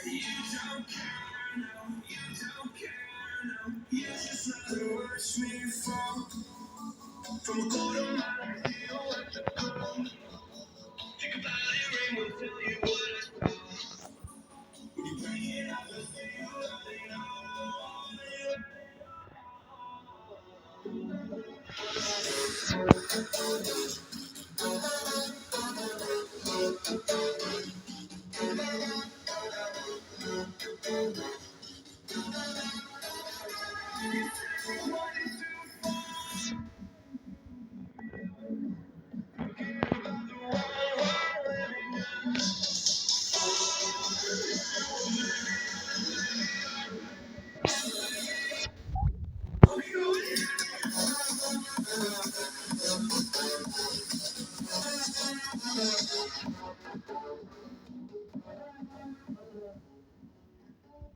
You don't care, no, you don't care, no. You just rather watch me fall from a quarter mile to you at the goal. Think about it, rain will tell you what it's for. When you bring it up, I'll see you running